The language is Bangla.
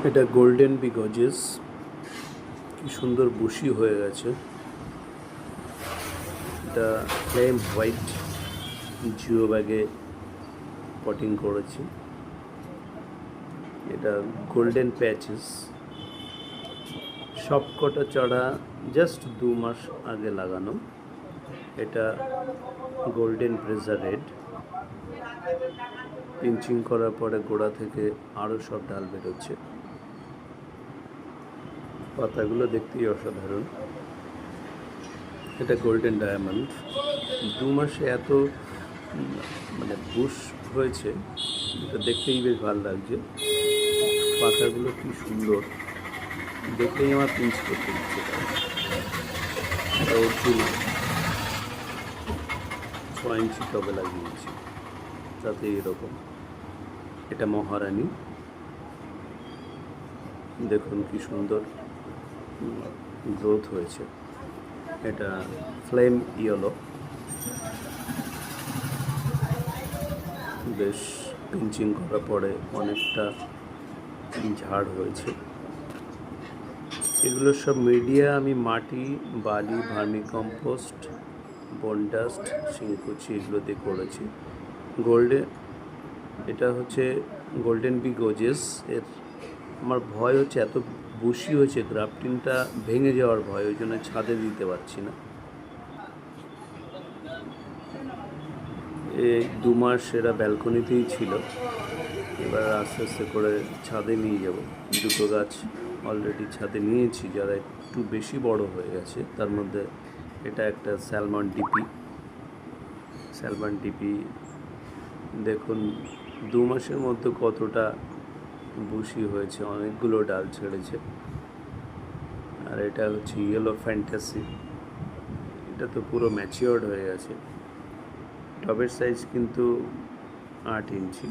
এটা গোল্ডেন বিগজেস, কি সুন্দর বুশি হয়ে গেছে। এটা ফ্লেম হোয়াইট জিও ব্যাগে পটিং করেছি। এটা গোল্ডেন প্যাচেস, সব কটা চারা জাস্ট 2 মাস আগে লাগানো। এটা গোল্ডেন ব্রেজা রেড, পিঞ্চিং করার পরে গোড়া থেকে আরও সব ডাল বেরোচ্ছে। পাতাগুলো দেখতেই অসাধারণ। এটা গোল্ডেন ডায়মন্ড, 2 মাসে এত মানে বুশ হয়েছে, এটা দেখতেই বেশ ভালো লাগছে। পাতাগুলো কি সুন্দর, দেখলেই আমার পিঞ্চ করতে ইচ্ছে করে। এটা অর্জুন 6 ইঞ্চি টবে লাগিয়েছি, তাতে এরকম। এটা মহারানী, দেখুন কি সুন্দর গ্রোথ হয়েছে। এটা ফ্লেম ইয়েলো, বেশ পিঞ্চিং করার পরে অনেকটা ঝাড় হয়েছে। এগুলো সব মিডিয়া আমি মাটি, বালি, ভার্মি কম্পোস্ট, বনডাস্ট, শিংকুচি এগুলো দিয়ে করেছি। এটা হচ্ছে গোল্ডেন বিগজেস। এর আমার ভয় হচ্ছে এত বুশি হয়েছে, গ্রাফটিংটা ভেঙে যাওয়ার ভয়, ওই জন্য ছাদে দিতে পারছি না। এই 2 মাস এরা ব্যালকনিতেই ছিল, এবার আস্তে আস্তে করে ছাদে নিয়ে যাব। 2টো গাছ অলরেডি ছাদে নিয়েছি, যারা একটু বেশি বড় হয়ে গেছে। তার মধ্যে এটা একটা স্যালমন ডিপি, দেখুন 2 মাসের মধ্যে কতটা বুশি হয়েছে, অনেকগুলো ডাল ছেড়েছে। আর এটা হচ্ছে ইয়েলো ফ্যান্টাসি, এটা তো পুরো ম্যাচিওর্ড হয়ে গেছে। টবের সাইজ কিন্তু 8 ইঞ্চি।